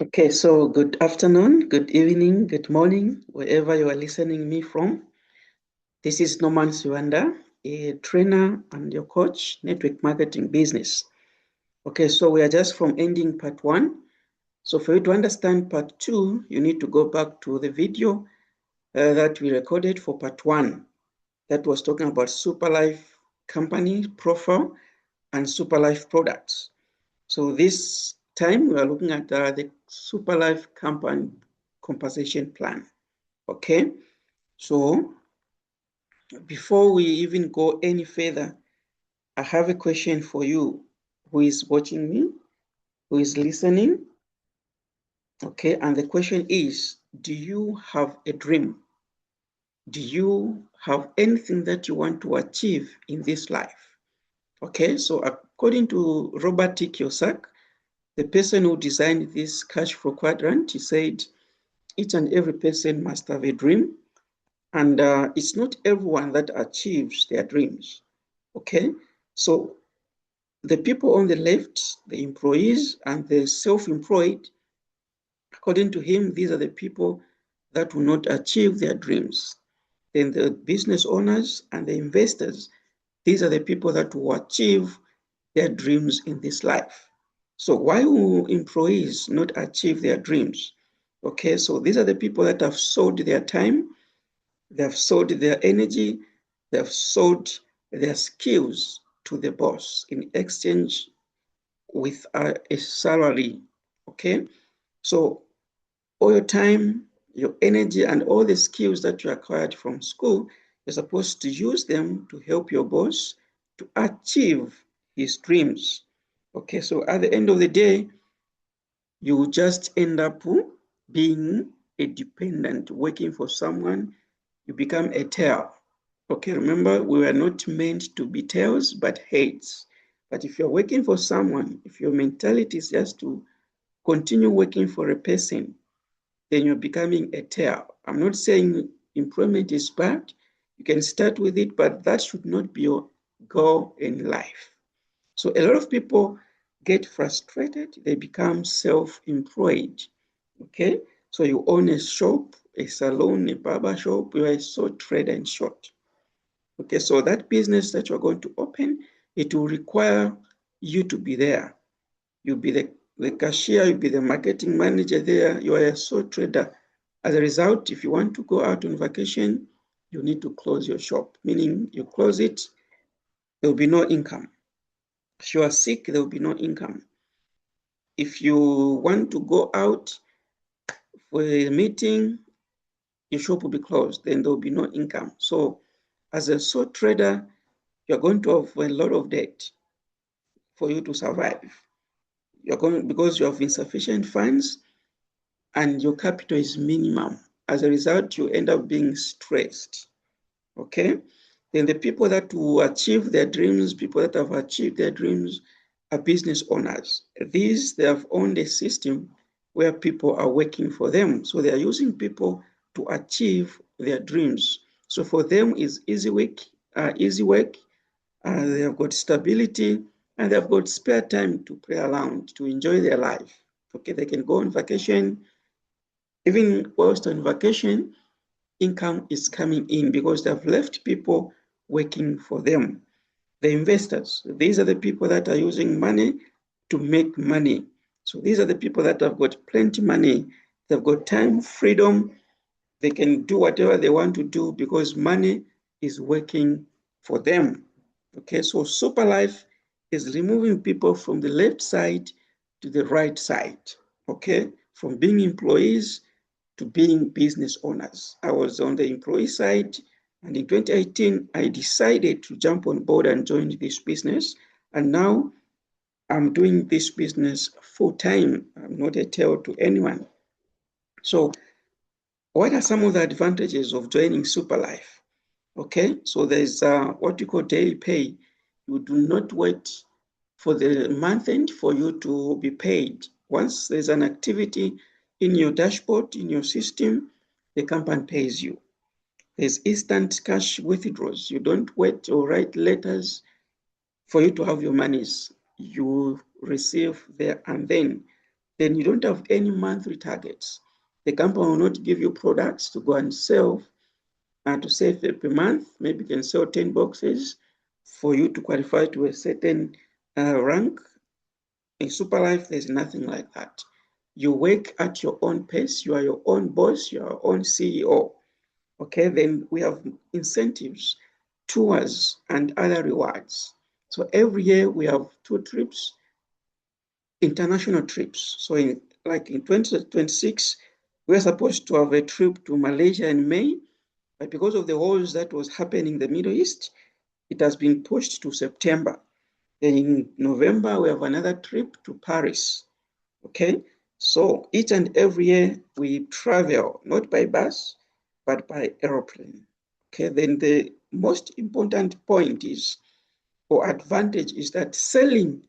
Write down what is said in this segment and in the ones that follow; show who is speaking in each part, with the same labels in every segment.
Speaker 1: Okay, so good afternoon, good evening, good morning, wherever you are listening me from. This is Norman Siwanda, a trainer and your coach, network marketing business. Okay, so we are just from ending part one. So for you to understand part two, you need to go back to the video that we recorded for part one. That was talking about Superlife company profile and Superlife products. So this time we are looking at the Superlife company compensation plan. Okay, so before we even go any further, I have a question for you who is watching me, who is listening. Okay, and the question is, do you have a dream? Do you have anything that you want to achieve in this life? Okay, so according to Robert T. Kiyosaki, the person who designed this cash flow quadrant, he said, each and every person must have a dream, and it's not everyone that achieves their dreams. Okay, so the people on the left, the employees and the self-employed, according to him, these are the people that will not achieve their dreams. Then the business owners and the investors, these are the people that will achieve their dreams in this life. So why will employees not achieve their dreams? Okay, so these are the people that have sold their time, they have sold their energy, they have sold their skills to the boss in exchange with a salary. Okay, so all your time, your energy, and all the skills that you acquired from school, you're supposed to use them to help your boss to achieve his dreams. Okay, so at the end of the day, you just end up being a dependent, working for someone. You become a tail. Okay, remember, we were not meant to be tails, but heads. But if you're working for someone, if your mentality is just to continue working for a person, then you're becoming a tail. I'm not saying employment is bad. You can start with it, but that should not be your goal in life. So a lot of people get frustrated. They become self-employed. Okay, so you own a shop, a salon, a barber shop. You are a sole trader in short. Okay, so that business that you're going to open, it will require you to be there. You'll be the cashier, you'll be the marketing manager there. You are a sole trader. As a result, if you want to go out on vacation, you need to close your shop, meaning you close it, there will be no income. If you are sick, there will be no income. If you want to go out for a meeting, your shop will be closed, then there will be no income. So as a sole trader, you're going to have a lot of debt for you to survive. You're going because you have insufficient funds and your capital is minimum. As a result, you end up being stressed. Okay? Then the people that will achieve their dreams, people that have achieved their dreams are business owners. These, they have owned a system where people are working for them. So they are using people to achieve their dreams. So for them is easy work. They have got stability and they've got spare time to play around, to enjoy their life. Okay, they can go on vacation. Even whilst on vacation, income is coming in because they've left people working for them. The investors, these are the people that are using money to make money. So these are the people that have got plenty money. They've got time, freedom. They can do whatever they want to do because money is working for them. Okay, so Superlife is removing people from the left side to the right side. Okay, from being employees to being business owners. I was on the employee side, and in 2018, I decided to jump on board and join this business. And now I'm doing this business full time. I'm not a tail to anyone. So, what are some of the advantages of joining Superlife? Okay, so there's what you call daily pay. You do not wait for the month end for you to be paid. Once there's an activity in your dashboard, in your system, the company pays you. There's instant cash withdrawals. You don't wait or write letters for you to have your monies. You receive there and then. then you don't have any monthly targets. The company will not give you products to go and sell and to save per month. Maybe you can sell 10 boxes for you to qualify to a certain rank. In Superlife, there's nothing like that. You work at your own pace. You are your own boss. You are your own CEO. Okay, then we have incentives, tours, and other rewards. So every year we have 2 trips, international trips. So like in 2026, we're supposed to have a trip to Malaysia in May, but because of the wars that was happening in the Middle East, it has been pushed to September. Then in November, we have another trip to Paris. Okay, so each and every year we travel, not by bus, but by aeroplane. Okay, then the most important point is, or advantage is that selling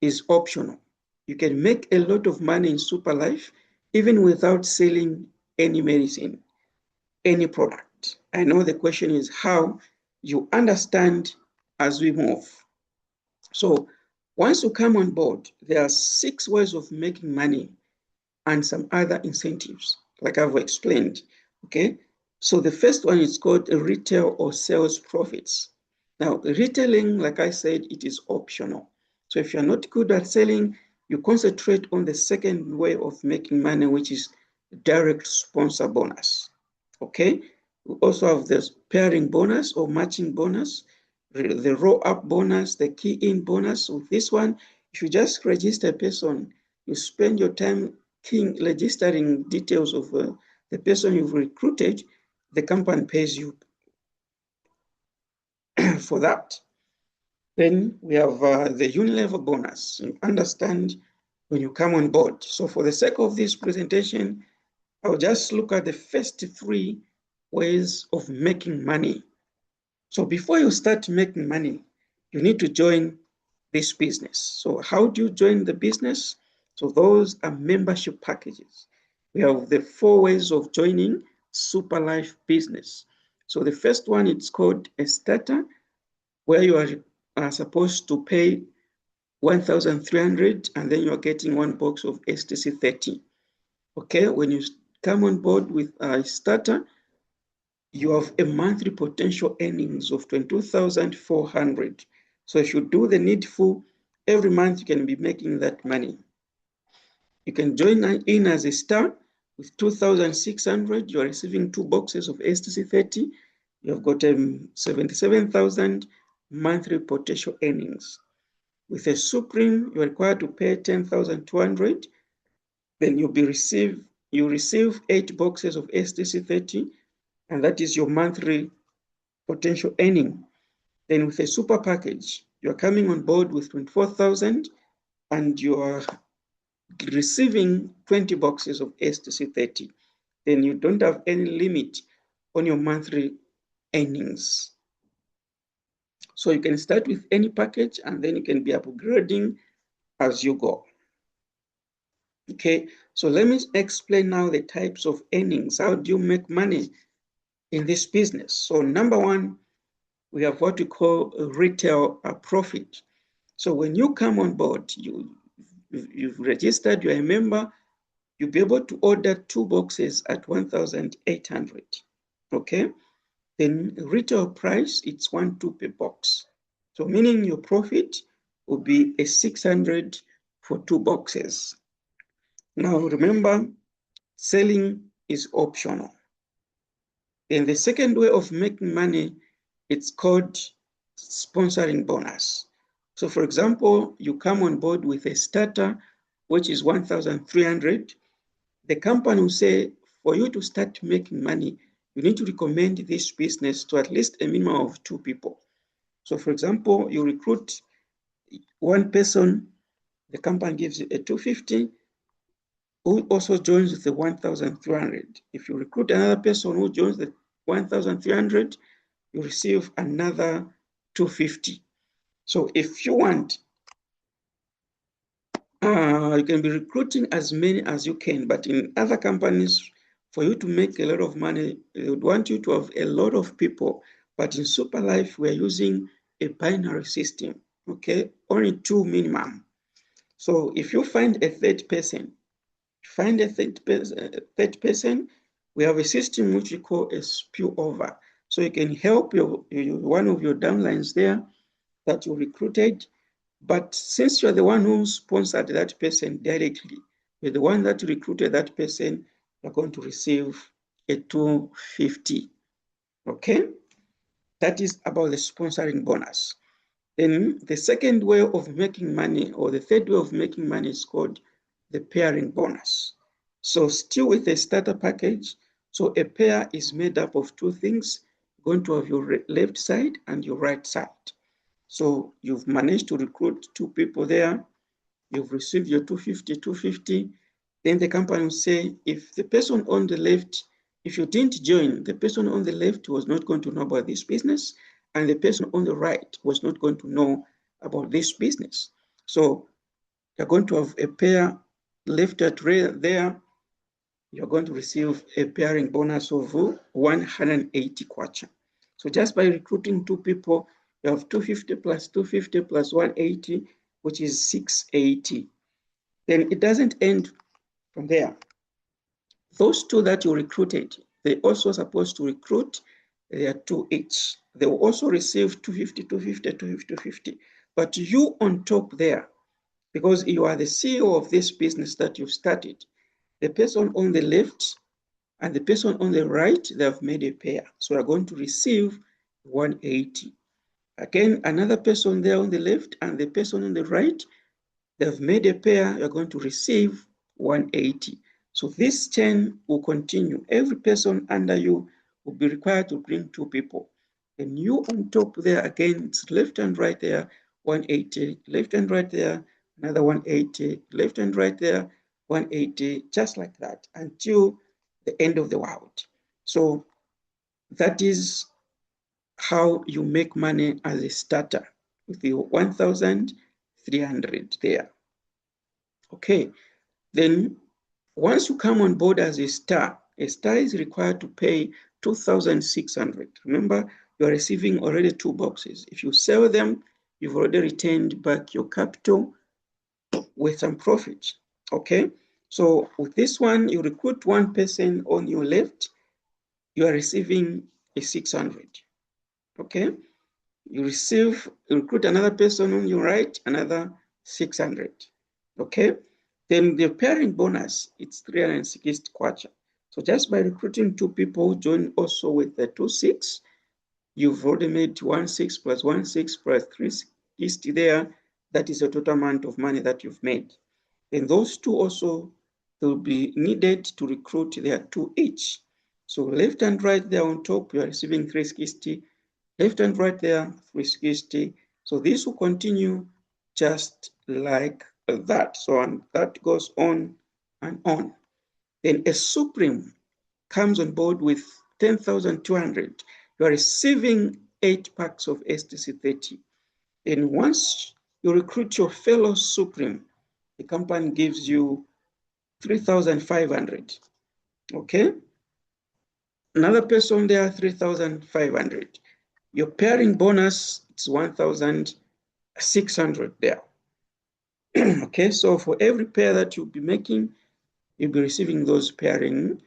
Speaker 1: is optional. You can make a lot of money in Superlife even without selling any medicine, any product. I know the question is how. You understand as we move. So once you come on board, there are 6 ways of making money and some other incentives, like I've explained. Okay, so the first one is called retail or sales profits. Now, retailing, like I said, it is optional. So if you're not good at selling, you concentrate on the second way of making money, which is direct sponsor bonus. Okay, we also have the pairing bonus or matching bonus, the roll up bonus, the key in bonus. With this one, if you just register a person, you spend your time registering details of the person you've recruited, the company pays you for that. Then we have the Unilever bonus. You understand when you come on board. So for the sake of this presentation, I'll just look at the first 3 ways of making money. So before you start making money, you need to join this business. So how do you join the business? So those are membership packages. We have the 4 ways of joining Superlife business. So the first one, it's called a starter, where you are supposed to pay 1,300 and then you're getting 1 box of STC 30. Okay, when you come on board with a starter, you have a monthly potential earnings of 22,400. So if you do the needful, every month you can be making that money. You can join in as a star with 2,600. You are receiving 2 boxes of STC 30. You have got 77,000 monthly potential earnings. With a supreme, you're required to pay 10,200. Then you receive 8 boxes of STC 30, and that is your monthly potential earning. Then with a super package, you're coming on board with 24,000 and you are receiving 20 boxes of STC 30. Then you don't have any limit on your monthly earnings. So you can start with any package and then you can be upgrading as you go. Okay, so let me explain now the types of earnings. How do you make money in this business? So number 1, we have what we call a retail profit. So when you come on board, you've registered, you're a member, you'll be able to order 2 boxes at 1,800. Okay, then retail price, it's 1.2 per box. So meaning your profit will be a 600 for 2 boxes. Now remember, selling is optional. And the second way of making money, it's called sponsoring bonus. So for example, you come on board with a starter, which is 1,300. The company will say, for you to start making money, you need to recommend this business to at least a minimum of 2 people. So for example, you recruit 1 person, the company gives you a 250, who also joins with the 1,300. If you recruit another person who joins the 1,300, you receive another 250. So if you want, you can be recruiting as many as you can, but in other companies, for you to make a lot of money, they would want you to have a lot of people. But in Superlife, we're using a binary system, okay? Only 2 minimum. So if you find a third person, we have a system which we call a spillover. So you can help one of your downlines there that you recruited, but since you're the one who sponsored that person directly, you're the one that recruited that person, you're going to receive a 250. Okay? That is about the sponsoring bonus. Then the second way of making money, or the third way of making money, is called the pairing bonus. So still with the starter package, so a pair is made up of two things. You're going to have your left side and your right side. So you've managed to recruit two people there. You've received your 250. Then the company will say, if the person on the left, if you didn't join, the person on the left was not going to know about this business, and the person on the right was not going to know about this business. So you're going to have a pair left at there. You're going to receive a pairing bonus of 180 kwacha. So just by recruiting two people, you have 250 plus 250 plus 180, which is 680. Then it doesn't end from there. Those two that you recruited, they also supposed to recruit their two each. They will also receive 250, 250, 250, 250. But you on top there, because you are the CEO of this business that you've started, the person on the left and the person on the right, they have made a pair. So you're going to receive 180. Again, another person there on the left and the person on the right, they've made a pair, you're going to receive 180. So this chain will continue. Every person under you will be required to bring two people. And you on top there, again, it's left and right there, 180, left and right there, another 180, left and right there, 180, just like that, until the end of the world. So that is how you make money as a starter with your 1,300 there. Okay, then once you come on board as a star is required to pay 2,600. Remember, you are receiving already two boxes. If you sell them, you've already returned back your capital with some profit. Okay, so with this one, you recruit one person on your left, you are receiving a 600. Okay, you recruit another person on your right, another 600. Okay, then the pairing bonus, it's 360 kwacha. So just by recruiting two people, join also with the 2,600, you've already made 1,600 plus 1,600 plus 360 there. That is the total amount of money that you've made. And those two also will be needed to recruit their two each. So left and right there on top, you are receiving 360. Left and right there, 360. So this will continue just like that. So and that goes on and on. Then a Supreme comes on board with 10,200. You are receiving 8 packs of STC30. And once you recruit your fellow Supreme, the company gives you 3,500. Okay? Another person there, 3,500. Your pairing bonus, it's 1,600 there. Okay, so for every pair that you'll be making, you'll be receiving those pairing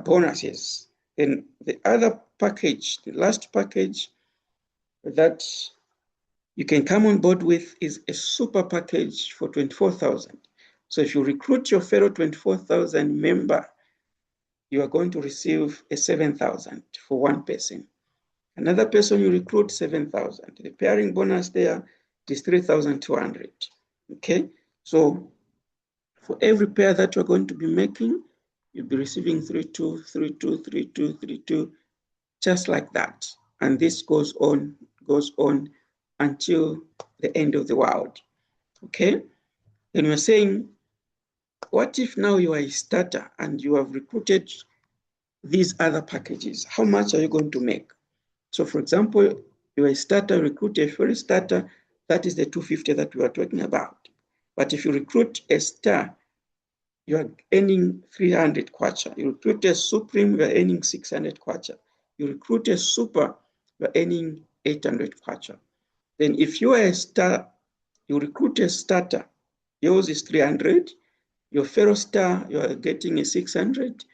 Speaker 1: bonuses. And the other package, the last package that you can come on board with is a super package for 24,000. So if you recruit your fellow 24,000 member, you are going to receive a 7,000 for one person. Another person you recruit, 7,000. The pairing bonus there is 3,200. Okay, so for every pair that you're going to be making, you'll be receiving 32, 32, 32, 32, just like that. And this goes on until the end of the world. Okay, then we're saying, what if now you are a starter and you have recruited these other packages? How much are you going to make? So for example, you're a starter, recruit a free starter, that is the 250 that we are talking about. But if you recruit a star, you are earning 300 kwacha. You recruit a supreme, you are earning 600 kwacha. You recruit a super, you are earning 800 kwacha. Then if you are a star, you recruit a starter, yours is 300. Your Fellow Star, you are getting a 600.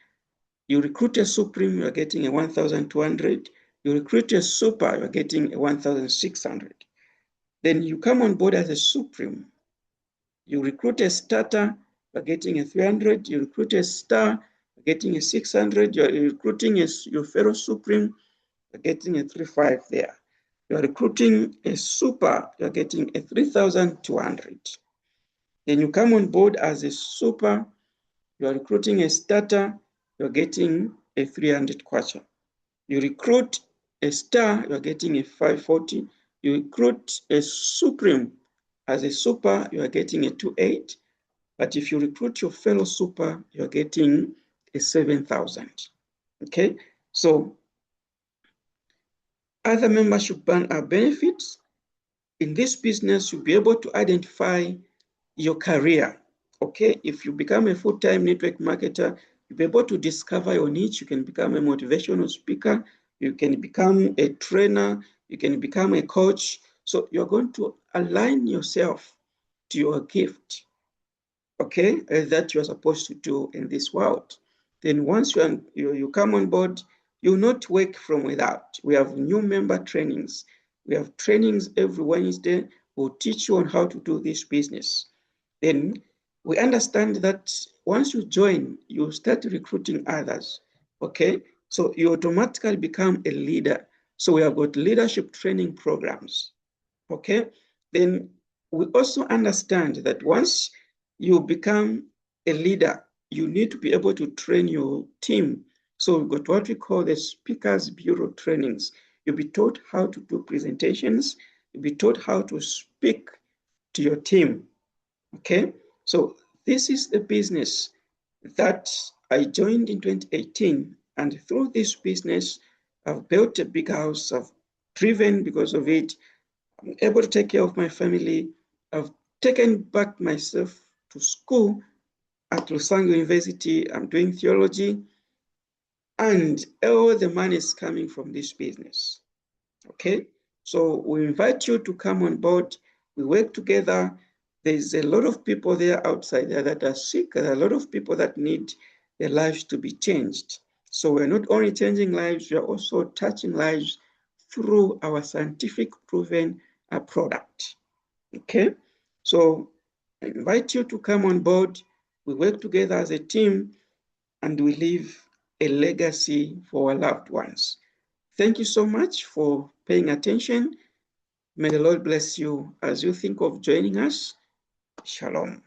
Speaker 1: You recruit a Supreme, you are getting a 1,200. You recruit a Super, you are getting a 1,600. Then you come on board as a Supreme. You recruit a Starter, you are getting a 300. You recruit a Star, you're getting a 600. You're recruiting your Fellow Supreme, you're getting a 3,500 there. You're recruiting a Super, you're getting a 3,200. Then you come on board as a Super, you're recruiting a Starter, you're getting a 300 kwacha. You recruit a Star, you're getting a 540. You recruit a Supreme as a Super, you are getting a 2,800. But if you recruit your Fellow Super, you're getting a 7,000. Okay, so other membership benefits in this business, you'll be able to identify your career. Okay, if you become a full-time network marketer, you'll be able to discover your niche. You can become a motivational speaker, you can become a trainer, you can become a coach. So you're going to align yourself to your gift, okay, that you're supposed to do in this world. Then once you come on board, you'll not work from without. We have new member trainings. We have trainings every Wednesday. We'll teach you on how to do this business. Then we understand that once you join, you start recruiting others, okay? So you automatically become a leader. So we have got leadership training programs, okay? Then we also understand that once you become a leader, you need to be able to train your team. So we've got what we call the Speakers Bureau trainings. You'll be taught how to do presentations. You'll be taught how to speak to your team, okay? So this is the business that I joined in 2018. And through this business, I've built a big house. I've driven because of it. I'm able to take care of my family. I've taken back myself to school at Lusanga University. I'm doing theology, and all the money is coming from this business. Okay, so we invite you to come on board. We work together. There's a lot of people there outside there that are sick. There are a lot of people that need their lives to be changed. So we're not only changing lives, we are also touching lives through our scientific proven product. Okay, so I invite you to come on board. We work together as a team and we leave a legacy for our loved ones. Thank you so much for paying attention. May the Lord bless you as you think of joining us. Shalom.